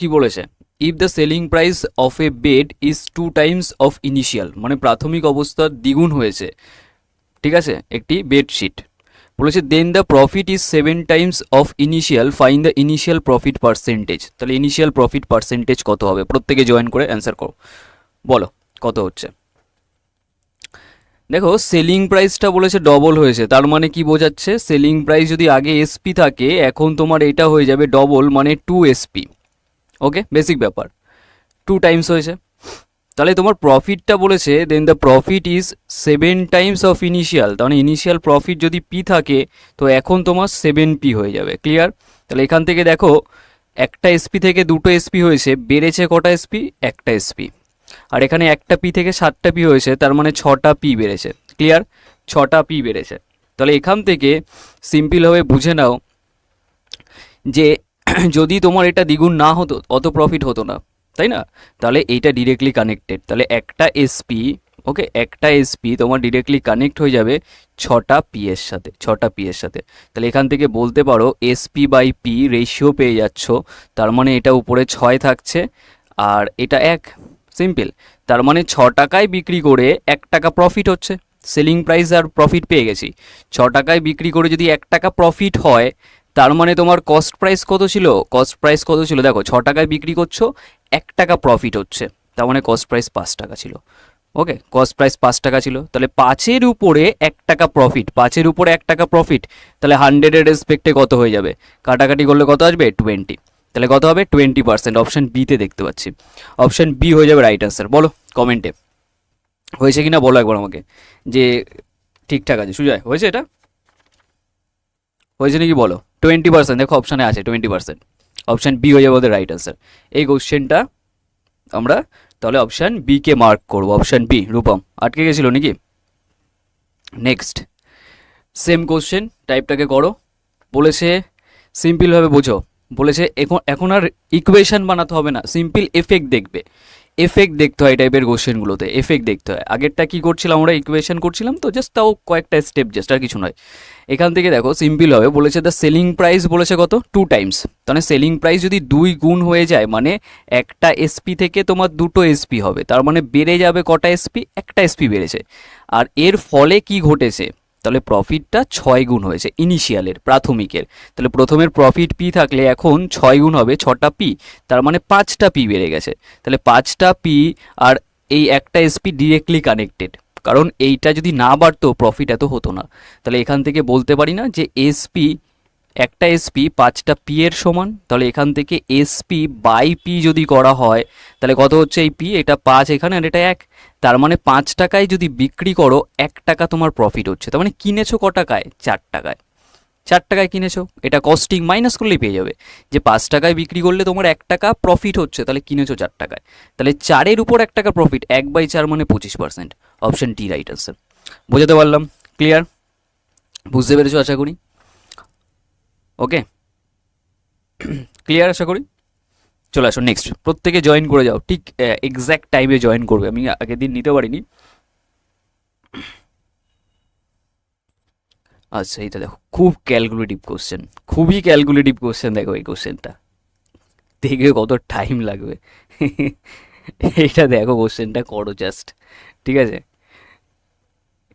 কি বলেছে, if the selling price of A bed is 2 Times of initial, মানে প্রাথমিক অবস্থার দ্বিগুণ হয়েছে, ঠিক আছে, একটি বেডশিট, বলেছে then the profit is 7 times of initial, find the initial profit percentage. তাহলে ইনিশিয়াল প্রফিট পার্সেন্টেজ কত হবে, প্রত্যেকে জয়েন করে অ্যান্সার করো, বলো কত হচ্ছে। দেখো সেলিং প্রাইসটা বলেছে ডবল হয়েছে, তার মানে কি বোঝাচ্ছে, সেলিং প্রাইস যদি আগে এসপি থাকে এখন তোমার এটা হয়ে যাবে ডবল, মানে 2 SP। ওকে, বেসিক ব্যাপার, 2 টাইমস হয়েছে। তাহলে তোমার প্রফিটটা বলেছে then the profit is 7 times of initial, তার মানে ইনিশিয়াল প্রফিট যদি পি থাকে তো এখন তোমার 7P হয়ে যাবে। ক্লিয়ার? তাহলে এখান থেকে দেখো একটা এসপি থেকে 2টো SP হয়েছে, বেড়েছে কটা এসপি, একটা এসপি। আর এখানে একটা পি থেকে 7টা P হয়েছে, তার মানে 6টা P বেড়েছে। ক্লিয়ার? 6টা P বেড়েছে। তাহলে এখান থেকে সিম্পলভাবে বুঝে নাও যে যদি তোমার এটা দ্বিগুণ না হতো অত প্রফিট হতো না, তাই না? তাহলে এইটা ডিরেক্টলি কানেক্টেড, তাহলে একটা এসপি, ওকে, একটা এসপি তোমার ডিরেক্টলি কানেক্ট হয়ে যাবে 6টা P এর সাথে, 6টা P এর সাথে। তাহলে এখান থেকে বলতে পারো SP/P রেশিও পেয়ে যাচ্ছ, তার মানে এটা উপরে 6 থাকছে আর এটা 1, সিম্পল। তার মানে 6 টাকায় বিক্রি করে 1 টাকা প্রফিট হচ্ছে, সেলিং প্রাইস আর প্রফিট পেয়ে গেছি। 6 টাকায় বিক্রি করে যদি 1 টাকা প্রফিট হয়, তার মানে তোমার কস্ট প্রাইস কত ছিল, কস্ট প্রাইস কত ছিল, দেখো 6 টাকায় বিক্রি করছো, 1 টাকা প্রফিট হচ্ছে, তার মানে কস্ট প্রাইস 5 টাকা ছিল। ওকে, কস্ট প্রাইস 5 টাকা ছিল, তাহলে 5-এর উপরে 1 টাকা প্রফিট, 5-এর উপরে 1 টাকা প্রফিট, তাহলে 100-এর রেসপেক্টে কত হয়ে যাবে, কাটাকাটি করলে কত আসবে, 20। তাহলে কত হবে, 20%। অপশন বিতে দেখতে পাচ্ছি, অপশন বি হয়ে যাবে রাইট আনসার। বলো কমেন্টে হয়েছে কিনা বলো একবার আমাকে, যে ঠিকঠাক আছে। সুজয়, হয়েছে এটা, হয়েছে নাকি বলো। 20%, দেখো অপশানে আছে 20%, অপশান বি হয়ে যাবে ওদের রাইট আনসার। এই কোশ্চেনটা আমরা তাহলে অপশান বি কে মার্ক করবো, অপশান বি। রূপম আটকে গেছিল নাকি? নেক্সট সেম কোশ্চেন টাইপটাকে করো, বলেছে সিম্পলভাবে বোঝো, বলেছে এখন এখন আর ইকুয়েশন বানাতে হবে না, সিম্পল এফেক্ট দেখবে, এফেক্ট দেখতে হয় এই টাইপের কোশ্চেনগুলোতে, এফেক্ট দেখতে হয়। আগেরটা কি করছিলাম আমরা, ইকুয়েশন করছিলাম তো, জাস্ট তাও কয়েকটা স্টেপ, জাস্ট আর কিছু নয়। এখান থেকে দেখো সিম্পল হবে, বলেছে দ্য সেলিং প্রাইস বলেছে কত, 2 টাইমস, তাহলে সেলিং প্রাইস যদি 2 গুণ হয়ে যায় মানে একটা এসপি থেকে তোমার 2টো SP হবে, তার মানে বেড়ে যাবে কটা এসপি, একটা এসপি বেড়েছে। আর এর ফলে কি ঘটেছে, তাহলে প্রফিটটা 6 গুণ হয়েছে ইনিশিয়ালের, প্রাথমিকের। তাহলে প্রথমের প্রফিট পি থাকলে এখন 6 গুণ হবে 6টা P, তার মানে 5টা P বেড়ে গেছে। তাহলে 5টা P আর এই একটা এসপি ডিরেক্টলি কানেক্টেড, কারণ এইটা যদি না বাড়তো প্রফিট এত হতো না। তাহলে এখান থেকে বলতে পারি না যে এসপি, একটা এসপি 5টা P এর সমান, তাহলে এখান থেকে SP/P যদি করা হয় তাহলে কত হচ্ছে, এই পি এটা 5 এখানে আর এটা 1, তার মানে 5 টাকায় যদি বিক্রি করো 1 টাকা তোমার প্রফিট হচ্ছে, তার মানে কিনেছো ক টাকায়, 4 টাকায়, 4 টাকায় কিনেছো, এটা কস্টিং মাইনাস করলেই পেয়ে যাবে যে 5 টাকায় বিক্রি করলে তোমার 1 টাকা প্রফিট হচ্ছে, তাহলে কিনেছো 4 টাকায়, তাহলে 4-এর উপর 1 টাকা প্রফিট, 1/4 মানে 25%। Option D right answer. বোঝাতে পারলাম? ক্লিয়ার? বুঝতে পেরেছো আশা করি। ওকে, ক্লিয়ার আশা করি। চলে আসো নেক্সট, প্রত্যেকে জয়েন করে যাও, ঠিক এক্স্যাক্ট টাইমে জয়েন করবে, আমি আগের দিন নিতে পারিনি। আচ্ছা এইটা দেখো, খুব ক্যালকুলেটিভ কোশ্চেন, খুবই ক্যালকুলেটিভ কোশ্চেন, দেখো এই কোশ্চেনটা দেখবে কত টাইম লাগবে। এইটা দেখো কোশ্চেনটা করো জাস্ট, ঠিক আছে?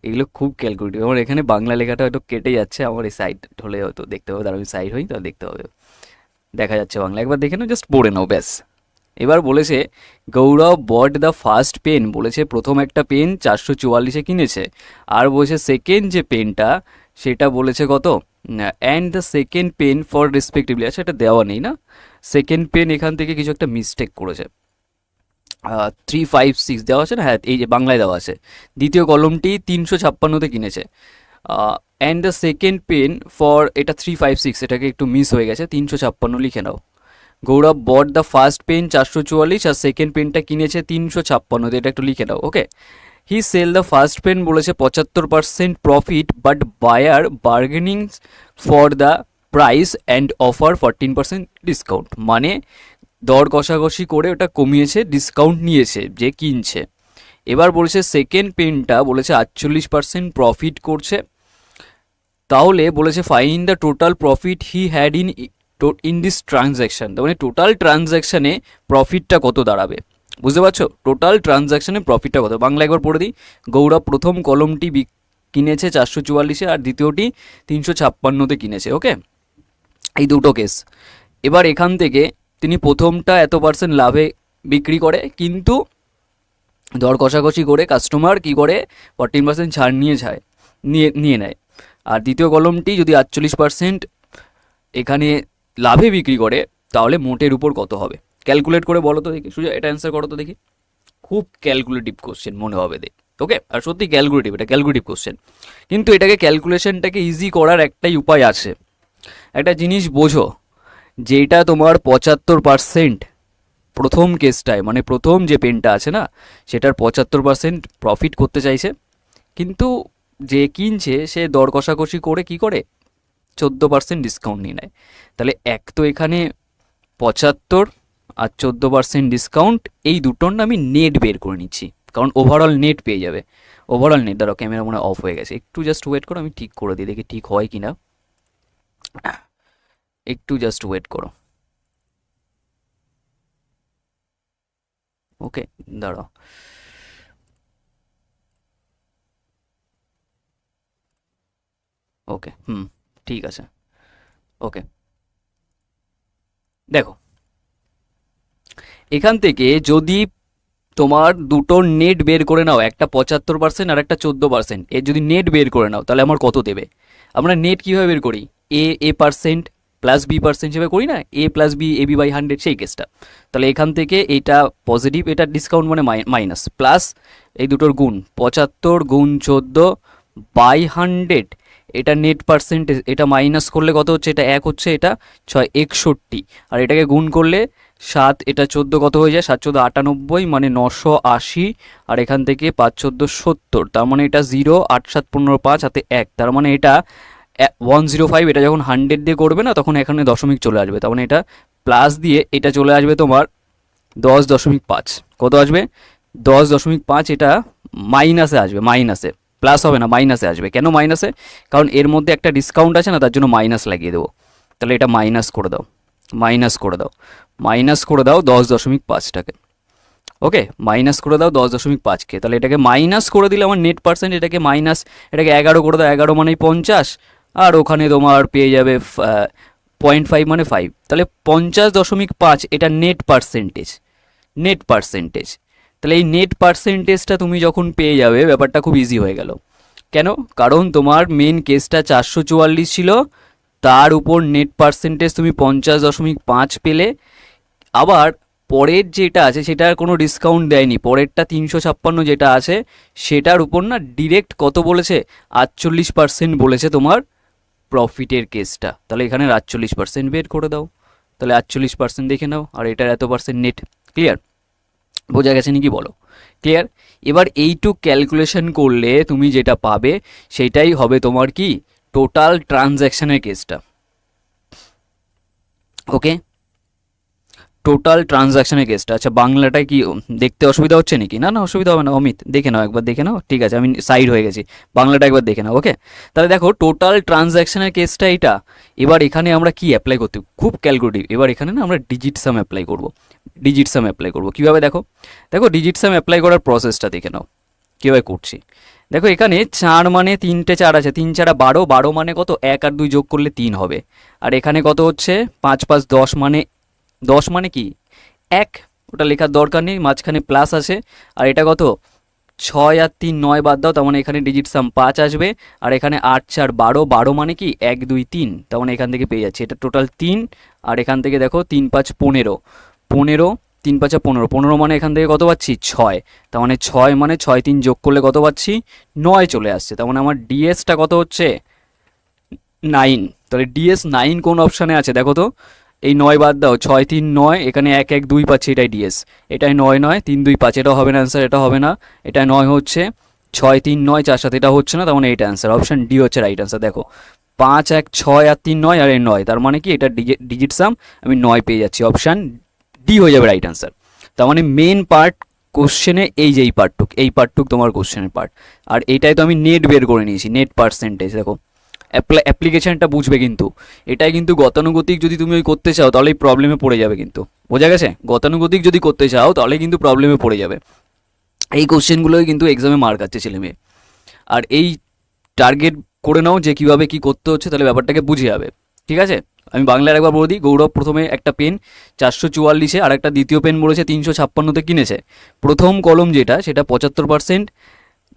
এগুলো খুব ক্যালকুলেটিভ। আমার এখানে বাংলা লেখাটা হয়তো কেটে যাচ্ছে, আমার এই সাইড হলে হয়তো দেখতে হবে, তার আমি সাইড হই তাহলে দেখতে হবে, দেখা যাচ্ছে বাংলা, একবার দেখে নাও, জাস্ট পড়ে নাও ব্যাস। এবার বলেছে গৌরব বট দ্য ফার্স্ট পেন, বলেছে প্রথম একটা পেন 444-এ কিনেছে, আর বলেছে সেকেন্ড যে পেনটা সেটা বলেছে কত, and the second pen for respectively, আচ্ছা এটা দেওয়া নেই না, সেকেন্ড পেন এখান থেকে কিছু একটা মিস্টেক করেছে, 356 দেওয়া আছে না, হ্যাঁ এই যে বাংলায় দেওয়া আছে, দ্বিতীয় কলমটি 356-তে কিনেছে, and the second pen for, এটা 356, এটাকে একটু মিস হয়ে গেছে, 356 লিখে নাও। Gaurav bought the first pen 444 আর সেকেন্ড পেনটা কিনেছে 356, এটা একটু লিখে নাও। Okay, he sell the first pen বলেছে 75% profit, but buyer bargaining for the price and offer 14% discount, মানে দর কষাকষি করে ওটা কমিয়েছে, ডিসকাউন্ট নিয়েছে যে কিনছে। এবার বলেছে সেকেন্ড পেনটা বলেছে 48% প্রফিট করছে, তাহলে বলেছে fine the total profit he had in in this transaction, তার মানে টোটাল ট্রানজ্যাকশানে প্রফিটটা কত দাঁড়াবে, বুঝতে পারছো? টোটাল ট্রানজ্যাকশানে প্রফিটটা কত, বাংলা একবার পড়ে দিই। গৌরব প্রথম কলমটি কিনেছে 444-এ আর দ্বিতীয়টি 356-তে কিনেছে। ওকে, এই দুটো কেস। এবার এখান থেকে তিনি প্রথমটা এত % লাভে বিক্রি করে, কিন্তু দর কষাকষি করে কাস্টমার কি করে 14% ছাড় নিয়ে নেয়। আর দ্বিতীয় কলমটি যদি 48% এখানে লাভে বিক্রি করে, তাহলে মোটের উপর কত হবে? ক্যালকুলেট করে বলো তো দেখি, সুজয় এটা অ্যান্সার করো তো দেখি। খুব ক্যালকুলেটিভ কোশ্চেন মনে হবে দেখ। ওকে, আর সত্যি ক্যালকুলেটিভ, এটা ক্যালকুলেটিভ কোশ্চেন, কিন্তু এটাকে ক্যালকুলেশনটাকে ইজি করার একটাই উপায় আছে। একটা জিনিস বোঝো, যেটা তোমার 75% প্রথম কেসটায়, মানে প্রথম যে পেনটা আছে না, সেটার 75% প্রফিট করতে চাইছে, কিন্তু যে কিনছে সে দর কষাকষি করে কি করে 14% ডিসকাউন্ট নিয়ে নেয়। তাহলে এক তো এখানে 75 আর 14% ডিসকাউন্ট, এই দুটোর না আমি নেট বের করে নিচ্ছি, কারণ ওভারঅল নেট পেয়ে যাবে। ওভারঅল নেট, দাঁড়াও ক্যামেরা মনে অফ হয়ে গেছে, একটু জাস্ট ওয়েট করো, আমি ঠিক করে দিই, দেখি ঠিক হয় কি না, একটু জাস্ট ওয়েট করো। ওকে, দাঁড়াও, ওকে, ঠিক আছে। ওকে, দেখো এখান থেকে যদি তোমার দুটোর নেট বের করে নাও, একটা 75% আর একটা 14%, এর যদি নেট বের করে নাও তাহলে আমার কত দেবে? আমরা নেট কীভাবে বের করি? A percent plus B percent হিসেবে করি না, A plus B A B by 100, সেই কেসটা। তাহলে এখান থেকে এটা পজিটিভ, এটা ডিসকাউন্ট মানে মাইনাস, প্লাস এই দুটোর গুণ 75 গুণ 14 বাই 100, এটা নেট পার্সেন্টেজ, এটা মাইনাস করলে কত হচ্ছে? এটা 1 হচ্ছে, এটা 6 61, আর এটাকে গুণ করলে 7, এটা 14 কত হয়ে যায়? 7 14 98, মানে 980, আর এখান থেকে 5 14 70, তার মানে এটা 0, 8 7 15 5 হাতে 1, তার মানে এটা 105। এটা যখন 100 দিয়ে করবে না, তখন এখানে দশমিক চলে আসবে, তার মানে এটা প্লাস দিয়ে এটা চলে আসবে তোমার 10.5। কত আসবে? 10.5, এটা মাইনাসে আসবে, মাইনাসে, প্লাস হবে না, মাইনাসে আসবে। কেন মাইনাসে? কারণ এর মধ্যে একটা ডিসকাউন্ট আছে না, তার জন্য মাইনাস লাগিয়ে দেবো। তাহলে এটা মাইনাস করে দাও, মাইনাস করে দাও, মাইনাস করে দাও 10.5টাকে। ওকে, মাইনাস করে দাও 10.5কে, তাহলে এটাকে মাইনাস করে দিলে আমার নেট পার্সেন্ট, এটাকে মাইনাস, এটাকে 11 করে দাও, 11 মানেই 50, আর ওখানে তোমার পেয়ে যাবে 0.5 মানে 5, তাহলে 50.5 এটা নেট পার্সেন্টেজ, নেট পার্সেন্টেজ। তাহলে এই নেট পার্সেন্টেজটা তুমি যখন পেয়ে যাবে, ব্যাপারটা খুব ইজি হয়ে গেল। কেন? কারণ তোমার মেন কেসটা 444 ছিল, তার উপর নেট পার্সেন্টেজ তুমি 50.5 পেলে। আবার পরের যেটা আছে সেটার কোনো ডিসকাউন্ট দেয়নি, পরেরটা 356 যেটা আছে সেটার উপর না ডিরেক্ট কত বলেছে? 48% বলেছে তোমার প্রফিটের কেসটা। তাহলে এখানে 48% বের করে দাও, তাহলে 48% দেখে নাও, আর এটার এত পার্সেন্ট নেট। ক্লিয়ার? বোঝা গেছে নাকি বলো? ক্লিয়ার? এবার এইটুক ক্যালকুলেশন করলে তুমি যেটা পাবে সেটাই হবে তোমার কি টোটাল ট্রানজ্যাকশনের কেসটা। ওকে, টোটাল ট্রানজ্যাকশনের কেসটা। আচ্ছা, বাংলাটায় কি দেখতে অসুবিধা হচ্ছে নাকি? না না, অসুবিধা হবে না, অমিত দেখে নাও, একবার দেখে নাও, ঠিক আছে, আমি সাইড হয়ে গেছি, বাংলাটা একবার দেখে নাও। ওকে, তাহলে দেখো টোটাল ট্রানজ্যাকশনের কেসটা এটা। এবার এখানে আমরা কি অ্যাপ্লাই করতে, খুব ক্যালকুলেটিভ, এবার এখানে না আমরা ডিজিট সাম অ্যাপ্লাই করব। ডিজিট সাম অ্যাপ্লাই করব কীভাবে? দেখো দেখো ডিজিট সাম অ্যাপ্লাই করার প্রসেসটা দেখে নাও কীভাবে করছি। দেখো এখানে 4 মানে 3টে 4 আছে, 3 4 12, 12 মানে কত? 1 আর 2 যোগ করলে 3 হবে। আর এখানে কত হচ্ছে? 5 5 10, মানে 10 মানে কি 1, ওটা লেখার দরকার নেই, মাঝখানে প্লাস আছে। আর এটা কত? 6 আর 3 9, বাদ দাও, তার মানে এখানে ডিজিট সাম 5 আসবে। আর এখানে 8 4 12, 12 মানে কি 1 2 3, তার মানে এখান থেকে পেয়ে যাচ্ছে এটা টোটাল 3। আর এখান থেকে দেখো 3 5 15, 15 3 5 15, 15 মানে এখান থেকে কত পাচ্ছি? 6, তার মানে 6 মানে 6 3 যোগ করলে কত পাচ্ছি? 9 চলে আসছে। তার মানে আমার ডিএসটা কত হচ্ছে? 9। তাহলে ডিএস 9 কোন অপশানে আছে দেখো তো? এই 9 বাদ দাও, 6 3 9, এখানে 1 1 2 পাচ্ছি, এটাই ডিএস, এটাই 9 9 3 2 5, এটা হবে না অ্যান্সার, এটা হবে না, এটা 9 হচ্ছে, 6 3 9 4 7, এটা হচ্ছে না, তার মানে এইটা অ্যান্সার, অপশান ডি হচ্ছে রাইট অ্যান্সার। দেখো 5 1 6 আর 3 9, আর এই 9, তার মানে কি এটা ডিজিট সাম আমি 9 পেয়ে যাচ্ছি, অপশান ডি হয়ে যাবে রাইট অ্যান্সার। তার মানে মেন পার্ট কোশ্চেনে এই যে এই পার্টটুক তোমার কোশ্চেনের পার্ট। আর এইটাই তো আমি নেট বের করে নিয়েছি, নেট পার্সেন্টেজ। দেখো অ্যাপ্লিকেশনটা বুঝবে, কিন্তু এটাই কিন্তু গতানুগতিক যদি তুমি ওই করতে চাও তাহলে এই প্রবলেমে পড়ে যাবে, কিন্তু বোঝা গেছে? গতানুগতিক যদি করতে চাও তাহলে কিন্তু প্রবলেমে পড়ে যাবে। এই কোশ্চেনগুলোই কিন্তু এক্সামে মার্ক আছে ছেলে মেয়ে। আর এই টার্গেট করে নাও যে কীভাবে কী করতে হচ্ছে, তাহলে ব্যাপারটাকে বুঝে যাবে। ঠিক আছে, আমি বাংলার একবার বলে দিই। গৌরব প্রথমে একটা পেন 444-এ আর একটা দ্বিতীয় পেন বলেছে 356-তে কিনেছে। প্রথম কলম যেটা সেটা 75%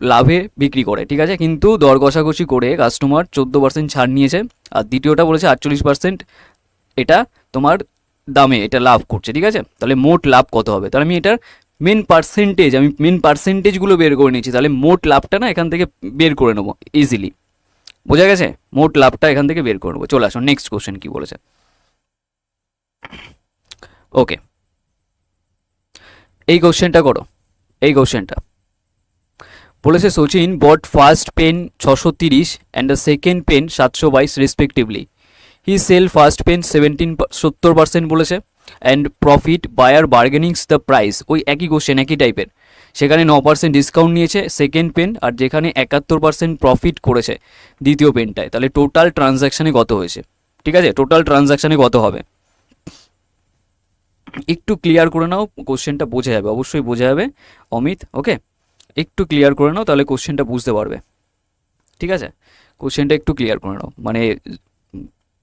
লাভে বিক্রি করে, ঠিক আছে, কিন্তু দর কষাকষি করে কাস্টমার 14% ছাড় নিয়েছে। আর দ্বিতীয়টা বলেছে 48% এটা তোমার দামে এটা লাভ করছে, ঠিক আছে। তাহলে মোট লাভ কত হবে? তাহলে আমি এটার মেন পার্সেন্টেজগুলো বের করে নিচ্ছি, তাহলে মোট লাভটা না এখান থেকে বের করে নেবো ইজিলি। বোঝা গেছে? মোট লাভটা এখান থেকে বের করে নেবো। চলে আসো নেক্সট কোশ্চেন কি বলেছে। ওকে, এই কোশ্চেনটা করো। এই কোশ্চেনটা বলেছে Sachin bought first pen 630 and the second pen 722 respectively. He sell first pen 70% বলেছে and profit buyer bargainings the price. ওই একই কোশ্চেন, একই টাইপের। সেখানে 9% ডিসকাউন্ট নিয়েছে সেকেন্ড পেন, আর যেখানে 71% প্রফিট করেছে দ্বিতীয় পেনটায়। তাহলে টোটাল ট্রানজ্যাকশানে কত হয়েছে? ঠিক আছে, টোটাল ট্রানজ্যাকশানে কত হবে একটু ক্লিয়ার করে নাও, কোশ্চেনটা বোঝা যাবে, অবশ্যই বোঝা যাবে অমিত। ওকে, একটু ক্লিয়ার করে নাও তাহলে কোশ্চেনটা বুঝতে পারবে। ঠিক আছে, কোশ্চেনটা একটু ক্লিয়ার করে নাও, মানে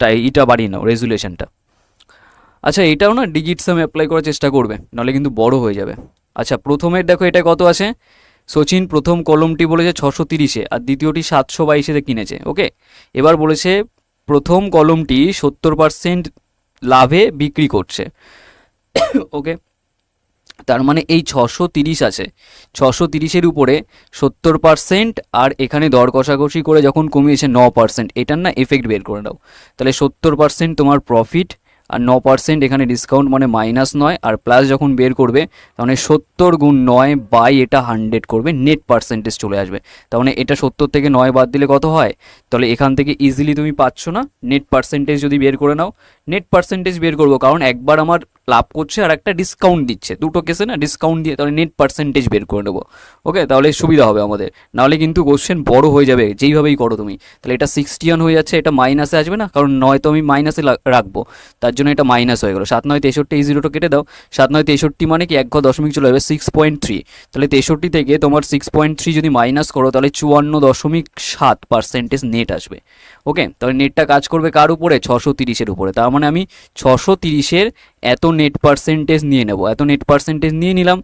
তাই এটা বাড়িয়ে নাও রেজুলেশনটা। আচ্ছা, এটাও না ডিজিট সাম অ্যাপ্লাই করার চেষ্টা করবে, নাহলে কিন্তু বড় হয়ে যাবে। আচ্ছা, প্রথমের দেখো এটা কত আছে। সচিন প্রথম কলমটি বলেছে 630-এ আর দ্বিতীয়টি 722-এ কিনেছে। ওকে, এবার বলেছে প্রথম কলমটি 70% লাভে বিক্রি করছে। ওকে, তার মানে এই 630 আছে, 630-এর উপরে 70% আর এখানে দর কষাকষি করে যখন কমিয়েছে 9%, এটার না এফেক্ট বের করে দাও। তাহলে 70% তোমার প্রফিট আর 9% এখানে ডিসকাউন্ট, মানে -9, আর প্লাস যখন বের করবে তাহলে 70 গুণ 9 বাই এটা 100 করবে, নেট পার্সেন্টেজ চলে আসবে। তার মানে এটা 70 থেকে 9 বাদ দিলে কত হয়? তাহলে এখান থেকে ইজিলি তুমি পাচ্ছ না নেট পার্সেন্টেজ যদি বের করে নাও। নেট পার্সেন্টেজ বের করবো, কারণ একবার আমার লাভ করছে আর একটা ডিসকাউন্ট দিচ্ছে, দুটো কেসে না ডিসকাউন্ট দিয়ে, তাহলে নেট পার্সেন্টেজ বের করে নেবো। ওকে, তাহলে সুবিধা হবে আমাদের, নাহলে কিন্তু কোশ্চেন বড় হয়ে যাবে যেইভাবেই করো তুমি। তাহলে এটা 61 হয়ে যাচ্ছে, এটা মাইনাসে আসবে না, কারণ 9 তো আমি মাইনাসে রাখবো, তার জন্য এটা মাইনাস হয়ে গেলো। 7 9 63, এই জিরোটা কেটে দাও। 7 9 63 মানে কি 1 ঘর দশমিক চলে যাবে 6.3। তাহলে 63 থেকে তোমার 6.3 যদি মাইনাস করো তাহলে 54.7% নেট আসবে। ওকে, তাহলে নেটটা কাজ করবে কার উপরে? 630-এর উপরে। তার মানে আমি 630-এর এত নেট পার্সেন্টেজ নিয়ে নেব, এত নেট পার্সেন্টেজ নিয়ে নিলাম।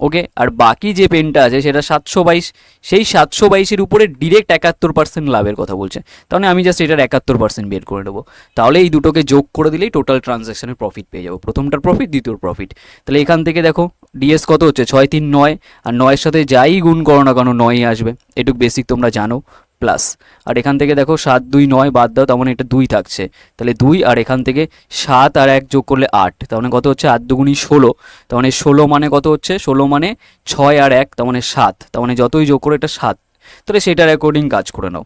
ওকে, আর বাকি যে পেনটা আছে সেটা 722, সেই 722-এর উপরে ডিরেক্ট 71% লাভের কথা বলছে। তাহলে আমি জাস্ট এটার 71% বের করে নেবো। তাহলে এই দুটোকে যোগ করে দিলেই টোটাল ট্রানজ্যাকশনের প্রফিট পেয়ে যাবো, প্রথমটার প্রফিট দ্বিতীয়র প্রফিট। তাহলে এখান থেকে দেখো ডিএস কত হচ্ছে, 6 3 9, আর 9-এর সাথে যাই গুণ করো না কেন 9ই আসবে, এটুকু বেসিক তোমরা জানো। প্লাস, আর এখান থেকে দেখো 7 2 9 বাদ দাও, তার মানে এটা 2 থাকছে। তাহলে 2, আর এখান থেকে 7 আর 1 যোগ করলে 8, তার মানে কত হচ্ছে? 8 2 16, তার মানে 16 মানে কত হচ্ছে? 16 মানে 6 আর 1, তার মানে 7, তার মানে যতই যোগ করে এটা 7। তাহলে সেটার অ্যাকর্ডিং কাজ করে নাও।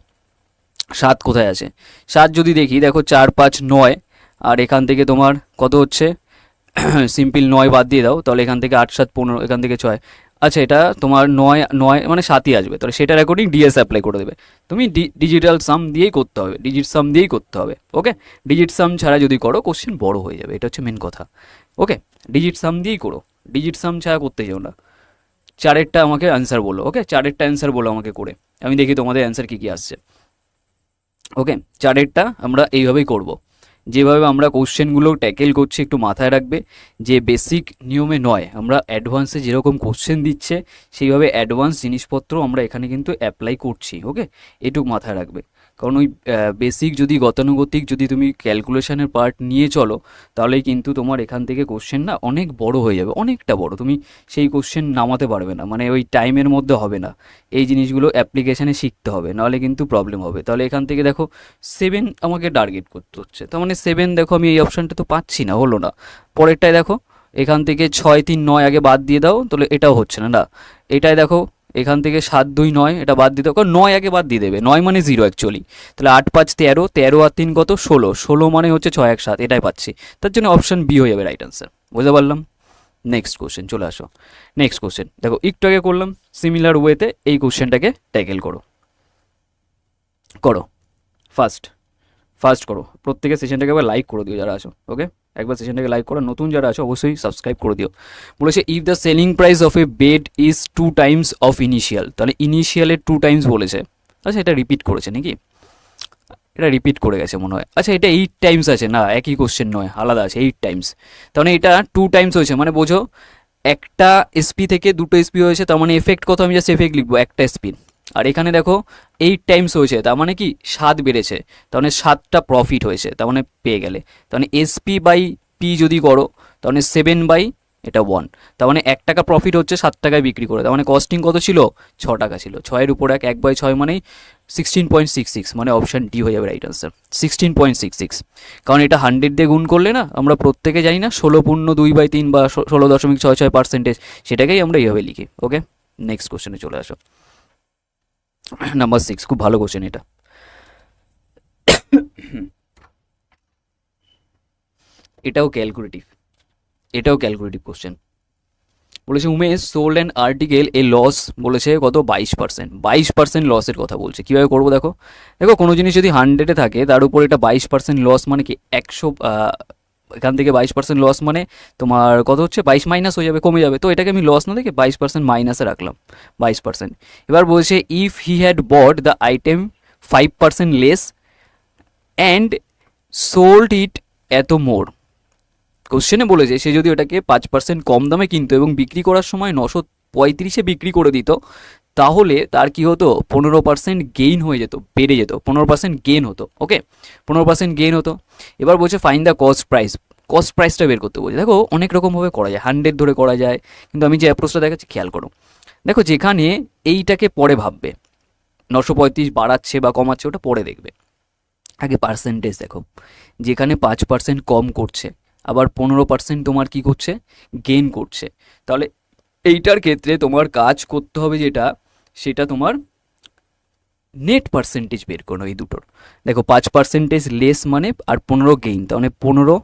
7 কোথায় আছে? 7 যদি দেখি, দেখো 4 5 9, আর এখান থেকে তোমার কত হচ্ছে? সিম্পল 9 বাদ দিয়ে দাও, তাহলে এখান থেকে 8 7 15, এখান থেকে 6। আচ্ছা, এটা তোমার 9 9 মানে 7ই আসবে, তাহলে সেটার অ্যাকর্ডিং ডিএস অ্যাপ্লাই করে দেবে। তুমি ডিজিটাল সাম দিয়েই করতে হবে, ডিজিট সাম দিয়েই করতে হবে। ওকে, ডিজিট সাম ছাড়া যদি করো কোশ্চেন বড় হয়ে যাবে, এটা হচ্ছে মেন কথা। ওকে, ডিজিট সাম দিয়েই করো, ডিজিট সাম ছাড়া করতে যাও না। 4-এরটা আমাকে অ্যান্সার বলো। ওকে, 4-এরটা অ্যান্সার বলো আমাকে করে, আমি দেখি তোমাদের অ্যান্সার কী কী আসছে। ওকে, 4-এরটা আমরা এইভাবেই করব, যেভাবে আমরা কোশ্চেনগুলো ট্যাকেল করছি একটু মাথায় রাখবে, যে বেসিক নিয়মে নয়, আমরা অ্যাডভান্সে যেরকম কোশ্চেন দিচ্ছে সেইভাবে অ্যাডভান্স জিনিসপত্র আমরা এখানে কিন্তু অ্যাপ্লাই করছি। ওকে, এটুকু মাথায় রাখবে, কারণ ওই বেসিক যদি গতানুগতিক যদি তুমি ক্যালকুলেশনের পার্ট নিয়ে চলো তাহলেই কিন্তু তোমার এখান থেকে কোশ্চেন না অনেক বড় হয়ে যাবে, অনেকটা বড়, তুমি সেই কোশ্চেন নামাতে পারবে না, মানে ওই টাইমের মধ্যে হবে না। এই জিনিসগুলো অ্যাপ্লিকেশানে শিখতে হবে, নাহলে কিন্তু প্রবলেম হবে। তাহলে এখান থেকে দেখো 7 আমাকে টার্গেট করতে হচ্ছে, তার মানে 7 দেখো আমি এই অপশানটা তো পাচ্ছি না, হলো না। পরেরটায় দেখো এখান থেকে 6 3 9 আগে বাদ দিয়ে দাও, তাহলে এটাও হচ্ছে না। না, এটাই দেখো এখান থেকে 7 2 9 এটা বাদ দিতে, কারণ 9 আগে বাদ দিয়ে দেবে, 9 মানে 0 অ্যাকচুয়ালি। তাহলে 8 5 13, 13 আর 3 কত? 16, 16 মানে হচ্ছে 6 1 7, এটাই পাচ্ছি। তার জন্য অপশান বি হয়ে যাবে রাইট আনসার। বুঝতে পারলাম? নেক্সট কোশ্চেন চলে আসো। নেক্সট কোশ্চেন দেখো, একটু আগে করলাম সিমিলার ওয়েতে এই কোশ্চেনটাকে ট্যাকেল করো। করো ফার্স্ট করো, প্রত্যেকে সেশনটাকে একবার লাইক করে দিও যারা আছো। ওকে, একবার সেশনটাকে লাইক করো, নতুন যারা আছো অবশ্যই সাবস্ক্রাইব করে দিও। বলেছে if the selling price of A bed is 2 Times of initial, তাহলে ইনিশিয়ালের 2 টাইমস বলেছে। আচ্ছা, এটা রিপিট করেছে নাকি? এটা রিপিট করে গেছে মনে হয়। আচ্ছা, এটা 8 টাইমস আছে না, একই কোশ্চেন নয়, আলাদা আছে 8 টাইমস। তাহলে এটা 2 টাইমস হয়েছে, মানে বোঝো একটা এসপি থেকে দুটো এসপি হয়েছে, তার মানে এফেক্ট কত, আমি জাস্ট এফেক্ট লিখবো একটা এসপি। আর এখানে দেখো 8 টাইমস হয়েছে, তার মানে কি 7 বেড়েছে, তার মানে 7টা প্রফিট হয়েছে, তার মানে পেয়ে গেলে। তার মানে এসপি বাই পি যদি করো তাহলে 7 বাই এটা 1, তার মানে 1 টাকা প্রফিট হচ্ছে 7 টাকায় বিক্রি করে, তার মানে কস্টিং কত ছিল, 6 টাকা ছিল। 6-এর উপর 1/6 মানেই 16.66, মানে অপশান ডি হয়ে যাবে রাইট আনসার, 16.66। কারণ এটা 100 দিয়ে গুণ করলে না, আমরা প্রত্যেকে জানি না 16.2/3 বা 16.66%, সেটাকেই আমরা এইভাবে লিখি। ওকে, নেক্সট কোশ্চেনে চলে আসো। নাম্বার 6, খুব ভালো কোশ্চেন এটা। এটাও ক্যালকুলেটিভ কোশ্চেন। বলেছে Umesh sold an article a loss, বলেছে কত 22% লসের কথা বলছে। কীভাবে করবো দেখো, কোনো জিনিস যদি 100-এ থাকে তার উপর এটা 22% লস, মানে কি 100, এখান থেকে 22% লস মানে তোমার কত হচ্ছে, 22 মাইনাস হয়ে যাবে, কমে যাবে। তো এটাকে আমি লস না দেখে 22% মাইনাসে রাখলাম, 22%। এবার বলছে if he had bot the item 5% less and sold ইট এত মোর। কোশ্চেনে বলেছে সে যদি ওটাকে 5% কম দামে কিনতো এবং বিক্রি করার সময় 935-এ বিক্রি করে দিত, তাহলে তার কি হতো, 15% গেইন হয়ে যেত, বেড়ে যেত, 15% গেইন হতো। ওকে, 15% গেইন হতো। এবার বলছে ফাইন্ড দ্য কস্ট প্রাইসটা বের করতে বলছে। দেখো অনেক রকমভাবে করা যায়, 100 ধরে করা যায়, কিন্তু আমি যে অ্যাপ্রোচটা দেখাচ্ছি খেয়াল করো। দেখো যেখানে এইটাকে পরে ভাববে 935 বাড়াচ্ছে বা কমাচ্ছে ওটা পরে দেখবে, আগে পার্সেন্টেজ দেখো। যেখানে 5% কম করছে, আবার 15% তোমার কি করছে, গেইন করছে, তাহলে এইটার ক্ষেত্রে তোমার কাজ করতে হবে যেটা, সেটা তোমার নেট পার্সেন্টেজ বের করো এই দুটোর। দেখো 5% লেস মানে আর 15 গেইন, তাহলে 15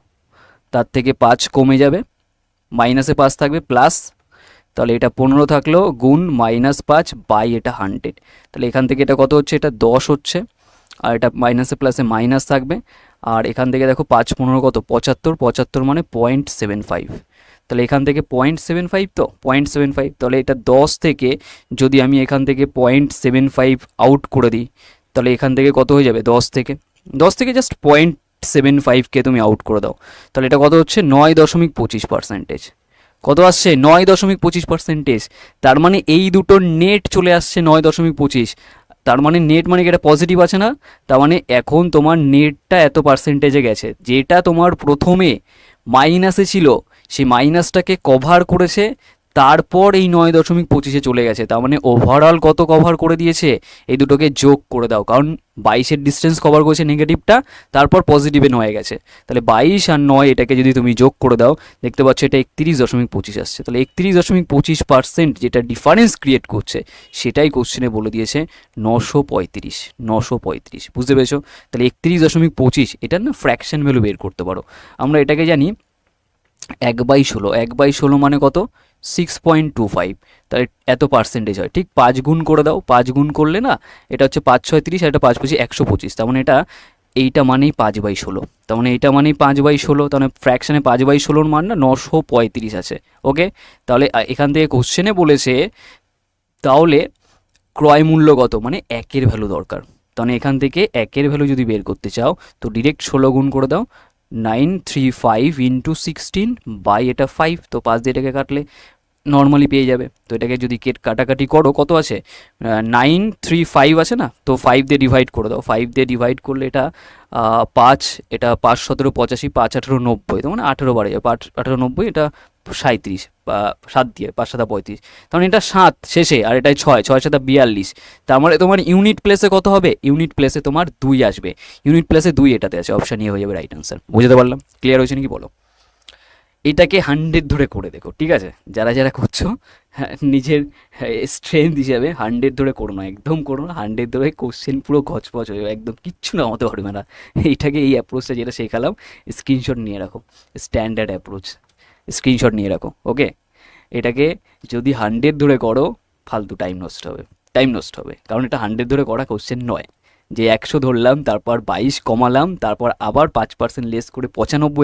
তার থেকে 5 কমে যাবে, মাইনাসে 5 থাকবে প্লাস, তাহলে এটা 15 থাকলো গুণ -5 বাই এটা 100, তাহলে এখান থেকে এটা কত হচ্ছে, এটা 10 হচ্ছে, আর এটা মাইনাসে প্লাসে মাইনাস থাকবে। আর এখান থেকে দেখো 5-15 কত 75 মানে 0.75, তাহলে এখান থেকে 0.75, তো 0.75, তাহলে এটা 10 থেকে যদি আমি এখান থেকে 0.75 আউট করে দিই, তাহলে এখান থেকে কত হয়ে যাবে, 10 থেকে জাস্ট 0.75কে তুমি আউট করে দাও, তাহলে এটা কত হচ্ছে 9.25%। কত আসছে, 9.25%। তার মানে এই দুটোর নেট চলে আসছে 9.25। তার মানে নেট মানে কি এটা পজিটিভ আছে না, তার মানে এখন তোমার নেটটা এত পার্সেন্টেজে গেছে, যেটা তোমার প্রথমে মাইনাসে ছিল সেই মাইনাসটাকে কভার করেছে, তারপর এই 9.25-এ চলে গেছে। তার মানে ওভারঅল কত কভার করে দিয়েছে, এই দুটোকে যোগ করে দাও, কারণ 22-এর ডিস্টেন্স কভার করেছে নেগেটিভটা, তারপর পজিটিভে 9 গেছে, তাহলে 22 আর 9 এটাকে যদি তুমি যোগ করে দাও, দেখতে পাচ্ছ এটা 31.25 আসছে। তাহলে 31.25% যেটা ডিফারেন্স ক্রিয়েট করছে, সেটাই কোশ্চেনে বলে দিয়েছে 935। বুঝতে পেরেছো? তাহলে 31.25 এটা না ফ্র্যাকশন ভ্যালু বের করতে পারো। আমরা এটাকে জানি 1/16 মানে কত, 6.25, তাহলে এত পার্সেন্টেজ হয়। ঠিক 5 গুণ করে দাও, 5 গুণ করলে না এটা হচ্ছে 5×6 = 30, আর এটা 5×25 = 125, তার মানে এইটা মানেই 5/16, তার মানে এইটা মানেই 5/16, তাহলে ফ্র্যাকশানে 5/16 মান না 935 আছে। ওকে, তাহলে এখান থেকে কোশ্চেনে বলেছে তাহলে ক্রয় মূল্য কত, মানে 1-এর ভ্যালু দরকার। তাহলে এখান থেকে 1-এর ভ্যালু যদি বের করতে চাও তো ডিরেক্ট 16 গুণ করে দাও, 935 × 16 বাই এটা 5, তো 5 দিয়ে এটাকে কাটলে নর্মালি পেয়ে যাবে। তো এটাকে যদি কাটাকাটি করো কত আছে, 935 আছে না, তো 5 দিয়ে ডিভাইড করে দাও, 5 দিয়ে ডিভাইড করলে এটা 5, এটা 5 17 85, 5 18 90, তো মানে 18 বাড়ে যাবে, 5 18 90, এটা 37, বা 7 দিয়ে 5 7 35, তার মানে এটা 7 শেষে, আর এটাই 6 6 7 42, তার মানে তোমার ইউনিট প্লেসে কত হবে, ইউনিট প্লেসে তোমার 2 আসবে, ইউনিট প্লেসে 2 এটাতে আছে, অপশান এ হয়ে যাবে রাইট আনসার। বুঝতে পারলাম? ক্লিয়ার হয়েছে নাকি বলো? এটাকে 100 ধরে করে দেখো, ঠিক আছে? যারা যারা করছো নিজের স্ট্রেংথ হিসাবে 100 ধরে করো না, একদম করো না, 100 ধরে কোশ্চেন পুরো গছপছ হয়ে যাবে, একদম কিচ্ছু না হতে পারবে না। এইটাকে এই অ্যাপ্রোচটা যেটা শেখালাম স্ক্রিনশট নিয়ে রাখো, স্ট্যান্ডার্ড অ্যাপ্রোচ, স্ক্রিনশট নিয়ে রাখো। ওকে, এটাকে যদি 100 ধরে করো ফালতু টাইম নষ্ট হবে, কারণ এটা 100 ধরে করা কোশ্চেন নয়। যে 100 ধরলাম, তারপর 22 কমালাম, তারপর আবার 5% লেস করে 95